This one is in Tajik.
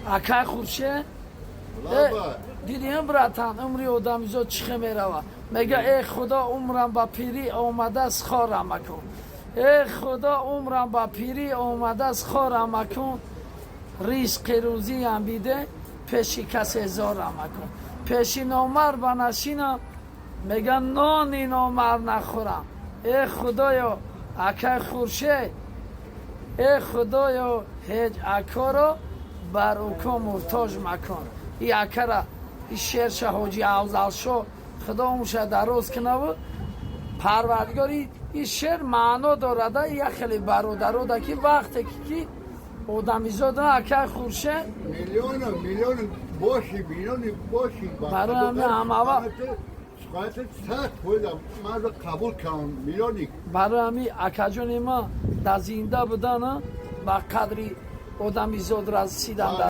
акай хурше дидем братан умри одамизод чихе мерава мега эй худо умрам ба пирӣ омадааст хорам макун эй худо умрам ба пирӣ омадааст хорам макун ризқи рӯзиям биде пеши касе зорам макун пеши номар ба нашинам мега нони номар нахӯрам эй худоё акай хурше эй худоё ҳеҷ акоро бар уко муҳтоҷ макун и акара и шерша ҳоҷи афзалшо худо умша дароз кунаву парвардигори и шер маъно дорада я хеле бародарода ки вақте ки одамизода акай хурше миллион боши миллиони боши барои ҳамин ҳамава барои ҳамин акаҷони ма да зинда будана ба қадри одамизод расидан.